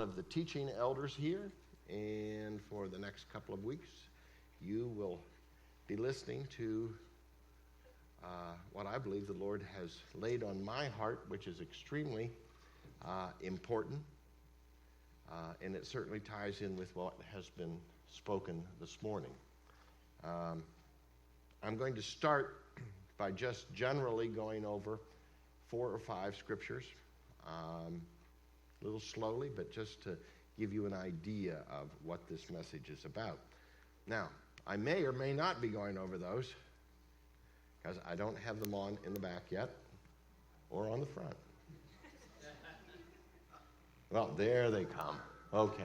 of the teaching elders here, and for the next couple of weeks, you will be listening to what I believe the Lord has laid on my heart, which is extremely important, and it certainly ties in with what has been spoken this morning. I'm going to start by just generally going over 4 or 5 scriptures, a little slowly, but just to give you an idea of what this message is about. Now, I may or may not be going over those, because I don't have them on in the back yet, or on the front. Well, there they come. Okay.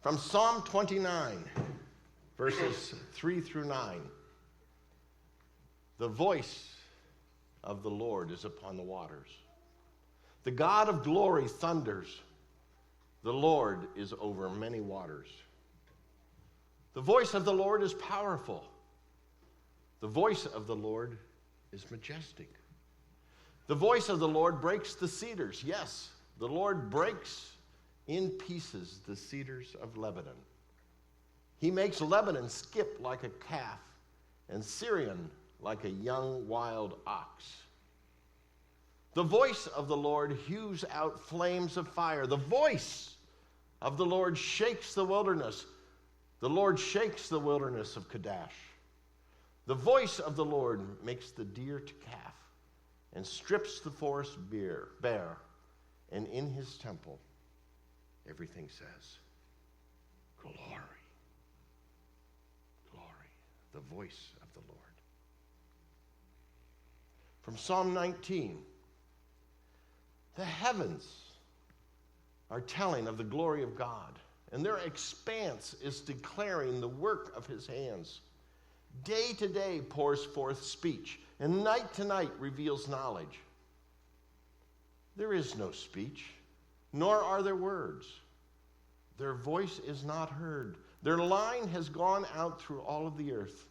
From Psalm 29, verses 3 through 9. The voice of the Lord is upon the waters. The God of glory thunders. The Lord is over many waters. The voice of the Lord is powerful. The voice of the Lord is majestic. The voice of the Lord breaks the cedars. Yes, the Lord breaks in pieces the cedars of Lebanon. He makes Lebanon skip like a calf, and Syrian like a young wild ox. The voice of the Lord hews out flames of fire. The voice of the Lord shakes the wilderness. The Lord shakes the wilderness of Kadesh. The voice of the Lord makes the deer to calf and strips the forest bare. And in his temple, everything says, glory, glory, the voice of the Lord. From Psalm 19, the heavens are telling of the glory of God, and their expanse is declaring the work of his hands. Day to day pours forth speech, and night to night reveals knowledge. There is no speech, nor are there words. Their voice is not heard. Their line has gone out through all of the earth,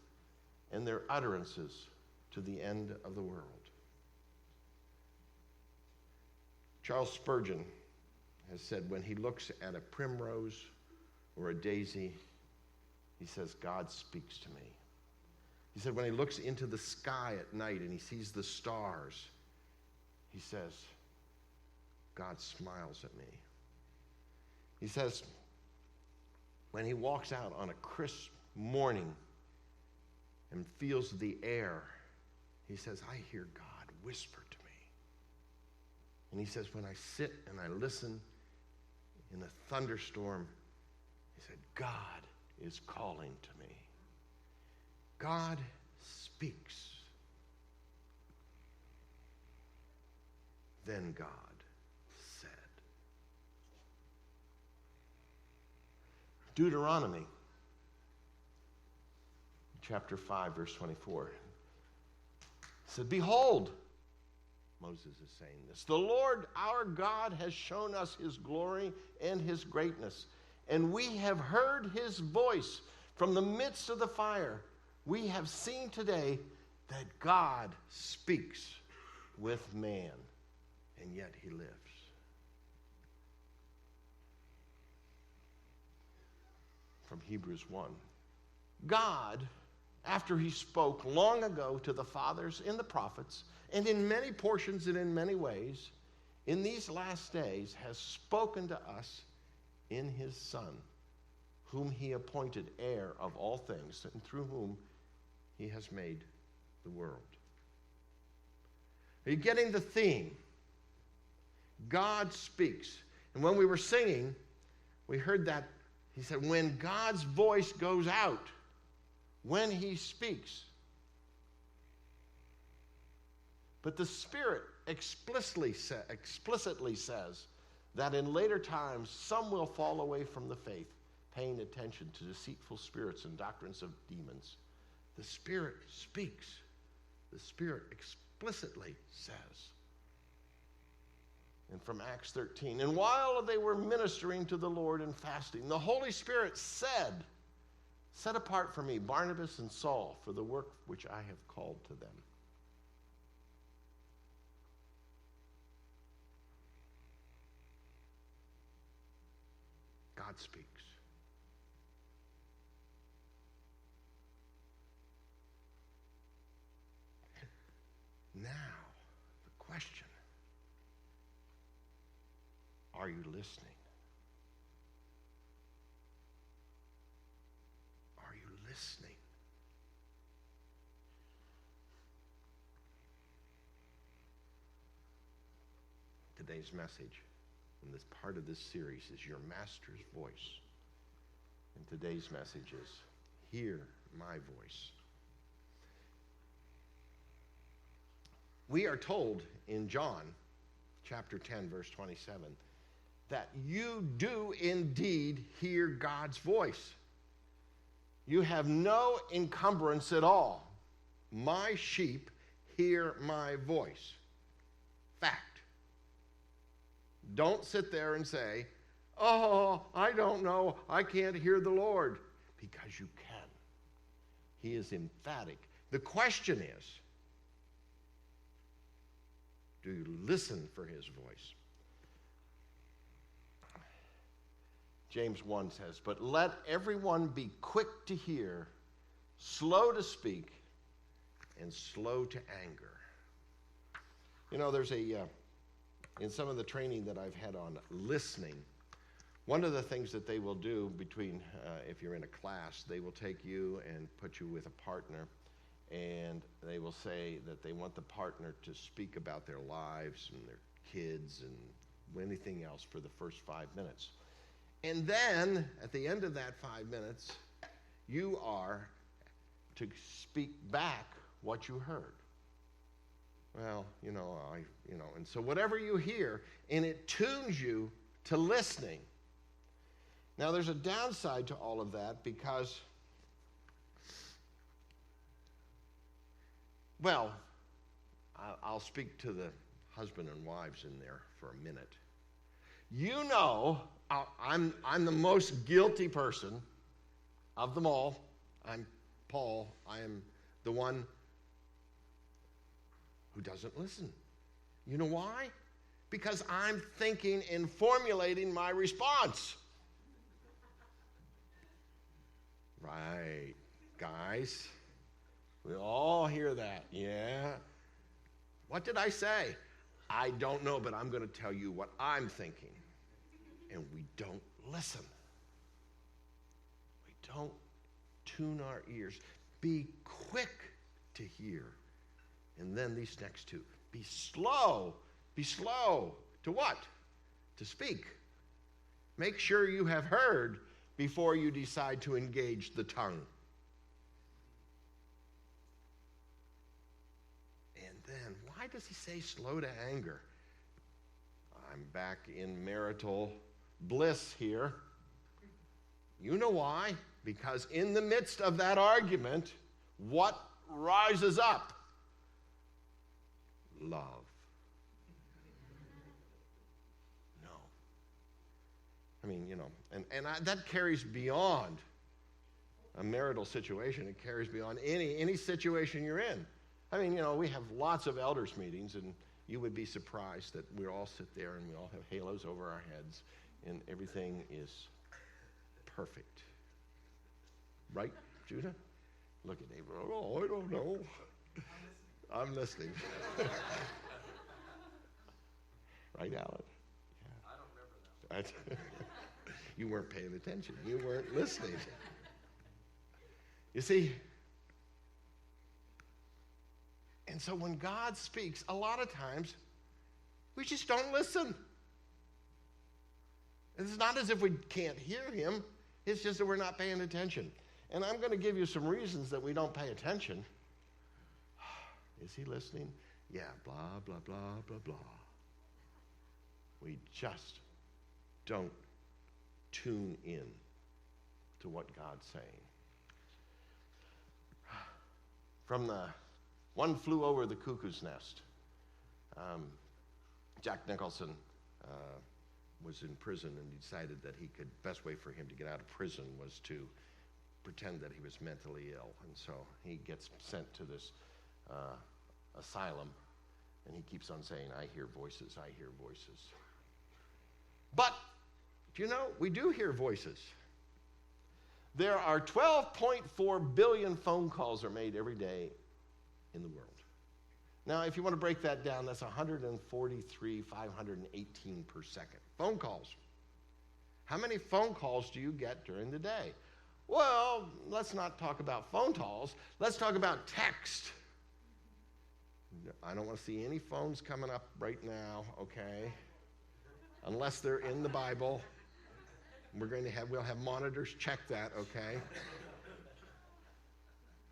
and their utterances to the end of the world. Charles Spurgeon has said, when he looks at a primrose or a daisy, he says, God speaks to me. He said, when he looks into the sky at night and he sees the stars, he says, God smiles at me. He says, when he walks out on a crisp morning and feels the air, he says, I hear God whisper to me. And he says, when I sit and I listen in a thunderstorm, he said, God is calling to me. God speaks. Then God said. Deuteronomy chapter 5, verse 24 said, behold, Moses is saying this, the Lord our God has shown us his glory and his greatness, and we have heard his voice from the midst of the fire. We have seen today that God speaks with man, and yet he lives. From Hebrews 1. God, after he spoke long ago to the fathers and the prophets, and in many portions and in many ways, in these last days has spoken to us in his Son, whom he appointed heir of all things, and through whom he has made the world. Are you getting the theme? God speaks. And when we were singing, we heard that he said, when God's voice goes out, when he speaks. But the Spirit explicitly says that in later times, some will fall away from the faith, paying attention to deceitful spirits and doctrines of demons. The Spirit speaks. The Spirit explicitly says. And from Acts 13, and while they were ministering to the Lord and fasting, the Holy Spirit said, set apart for me Barnabas and Saul for the work which I have called to them. God speaks. Now, the question, are you listening? Are you listening? Today's message in this part of this series is Your Master's Voice. And today's message is, Hear My Voice. We are told in John chapter 10, verse 27, that you do indeed hear God's voice. You have no encumbrance at all. My sheep hear my voice. Fact. Don't sit there and say, oh, I don't know, I can't hear the Lord. Because you can. He is emphatic. The question is, do you listen for his voice? James 1 says, but let everyone be quick to hear, slow to speak, and slow to anger. You know, there's in some of the training that I've had on listening, one of the things that they will do between, if you're in a class, they will take you and put you with a partner, and they will say that they want the partner to speak about their lives and their kids and anything else for the first 5 minutes. And then, at the end of that 5 minutes, you are to speak back what you heard. Well, and so whatever you hear, and it tunes you to listening. Now, there's a downside to all of that because, well, I'll speak to the husband and wives in there for a minute. You know, I'm the most guilty person of them all. I'm Paul. I am the one who doesn't listen. You know why? Because I'm thinking and formulating my response. Right, guys. We all hear that. Yeah. What did I say? I don't know, but I'm going to tell you what I'm thinking. And we don't listen. We don't tune our ears. Be quick to hear. And then these next two. Be slow. Be slow. To what? To speak. Make sure you have heard before you decide to engage the tongue. And then, why does he say slow to anger? I'm back in marital bliss here. You know why? Because in the midst of that argument, what rises up? Love. No. I mean, that carries beyond a marital situation. It carries beyond any situation you're in. I mean, we have lots of elders meetings, and you would be surprised that we all sit there and we all have halos over our heads, and everything is perfect. Right, Judah? Look at neighbor. Oh, I don't know. I'm listening. Right, Alan? Yeah. I don't remember that. You weren't paying attention. You weren't listening. You see, and so when God speaks, a lot of times, we just don't listen. It's not as if we can't hear him. It's just that we're not paying attention. And I'm going to give you some reasons that we don't pay attention. Is he listening? Yeah, blah, blah, blah, blah, blah. We just don't tune in to what God's saying. From the One Flew Over the Cuckoo's Nest, Jack Nicholson was in prison, and he decided that best way for him to get out of prison was to pretend that he was mentally ill. And so he gets sent to this asylum, and he keeps on saying, I hear voices, I hear voices. But Do you know, we do hear voices. There are 12.4 billion phone calls are made every day in the world. Now, if you want to break that down, that's 143,518 per second. Phone calls. How many phone calls do you get during the day? Well, let's not talk about phone calls. Let's talk about text. I don't want to see any phones coming up right now, okay? Unless they're in the Bible. We'll have monitors check that, okay?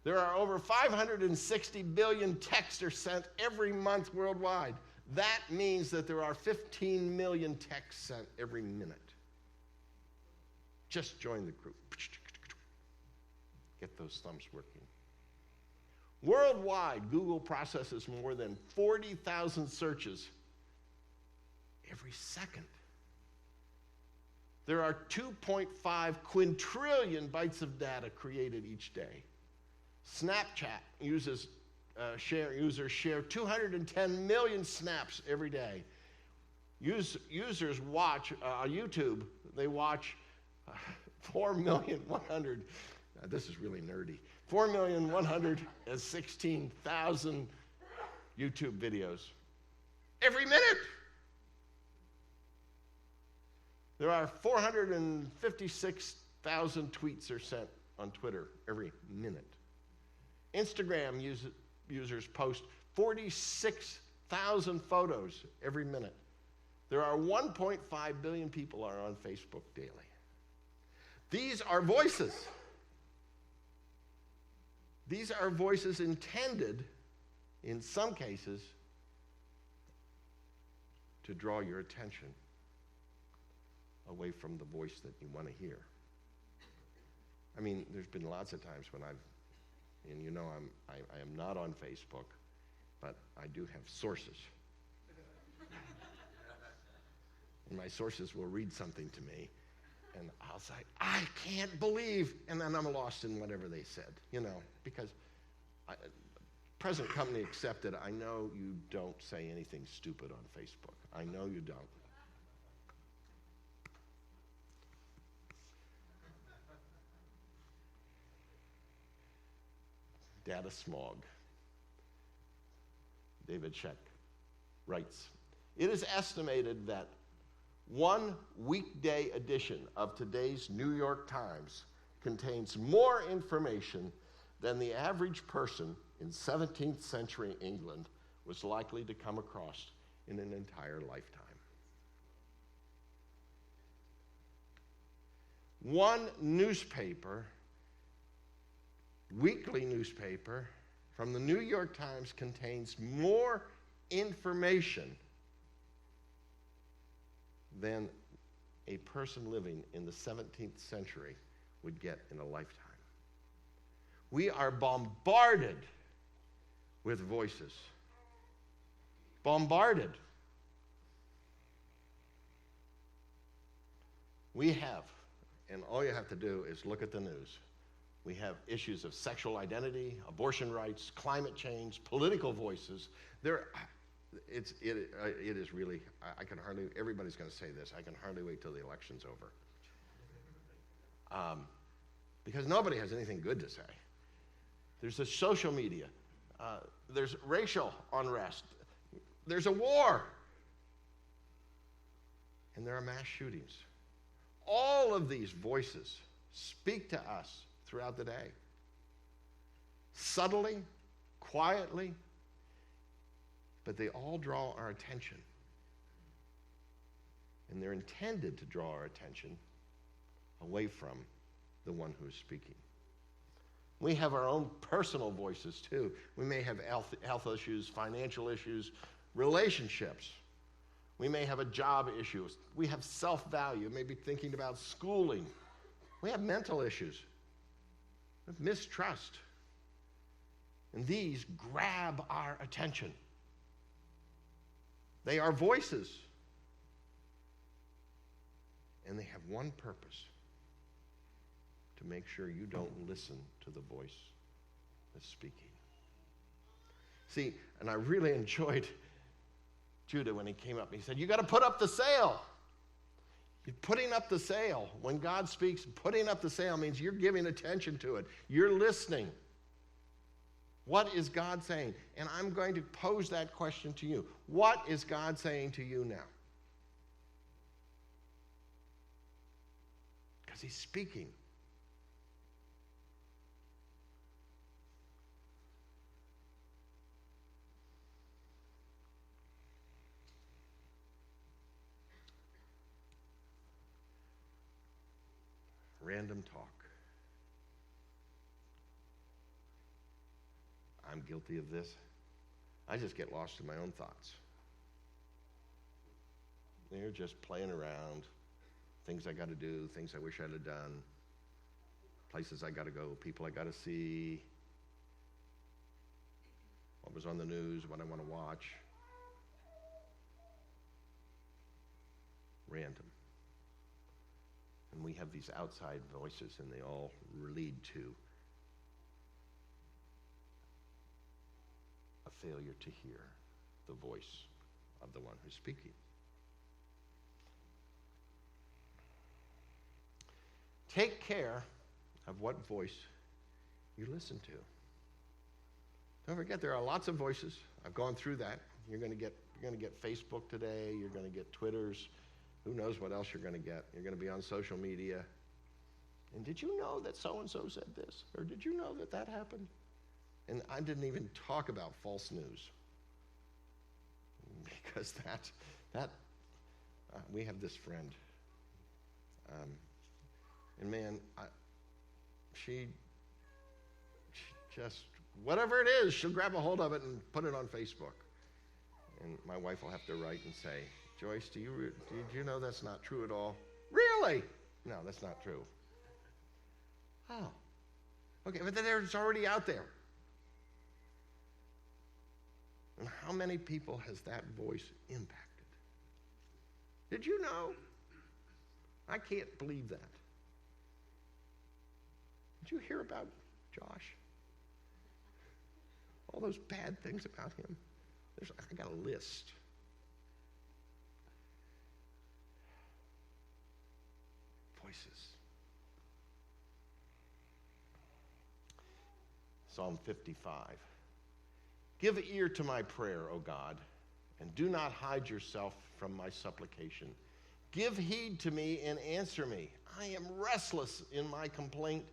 There are over 560 billion texts are sent every month worldwide. That means that there are 15 million texts sent every minute. Just join the group. Get those thumbs working. Worldwide, Google processes more than 40,000 searches every second. There are 2.5 quintillion bytes of data created each day. Snapchat users share 210 million snaps every day. Users watch YouTube. They watch 4,100,000. This is really nerdy. 4,116,000 YouTube videos every minute. There are 456,000 tweets are sent on Twitter every minute. Instagram users post 46,000 photos every minute. There are 1.5 billion people are on Facebook daily. These are voices. These are voices intended, in some cases, to draw your attention away from the voice that you want to hear. I mean, there's been lots of times when and you know I am not on Facebook, but I do have sources. And my sources will read something to me, and I'll say, I can't believe, and then I'm lost in whatever they said, because present company accepted, I know you don't say anything stupid on Facebook. I know you don't. Data smog. David Sheck writes, it is estimated that one weekday edition of today's New York Times contains more information than the average person in 17th century England was likely to come across in an entire lifetime. One newspaper, weekly newspaper, from the New York Times contains more information than a person living in the 17th century would get in a lifetime. We are bombarded with voices. Bombarded. We have, and all you have to do is look at the news. We have issues of sexual identity, abortion rights, climate change, political voices. It is really, I can hardly, everybody's going to say this, I can hardly wait till the election's over. Because nobody has anything good to say. There's the social media. There's racial unrest. There's a war. And there are mass shootings. All of these voices speak to us throughout the day. Subtly, quietly, but they all draw our attention. And they're intended to draw our attention away from the one who is speaking. We have our own personal voices too. We may have health issues, financial issues, relationships. We may have a job issue. We have self-value, maybe thinking about schooling. We have mental issues. We have mistrust. And these grab our attention. They are voices. And they have one purpose: to make sure you don't listen to the voice that's speaking. See, and I really enjoyed Judah when he came up. He said, you got to put up the sail. Putting up the sail. When God speaks, putting up the sail means you're giving attention to it. You're listening. What is God saying? And I'm going to pose that question to you. What is God saying to you now? Because he's speaking. Random talk. I'm guilty of this. I just get lost in my own thoughts. They're just playing around. Things I got to do, things I wish I'd have done, places I got to go, people I got to see, what was on the news, what I want to watch. Random. And we have these outside voices, and they all lead to a failure to hear the voice of the one who's speaking. Take care of what voice you listen to. Don't forget, there are lots of voices. I've gone through that. You're going to get Facebook today. You're going to get Twitters. Who knows what else you're going to get? You're going to be on social media. And did you know that so-and-so said this? Or did you know that that happened? And I didn't even talk about false news. Because we have this friend. And man, she just, whatever it is, she'll grab a hold of it and put it on Facebook. And my wife will have to write and say, Joyce, did you know that's not true at all? Really? No, that's not true. Oh. Okay, but then it's already out there. And how many people has that voice impacted? Did you know? I can't believe that. Did you hear about Josh? All those bad things about him. I got a list. Voices. Psalm 55. Give ear to my prayer, O God, and do not hide yourself from my supplication. Give heed to me and answer me. I am restless in my complaint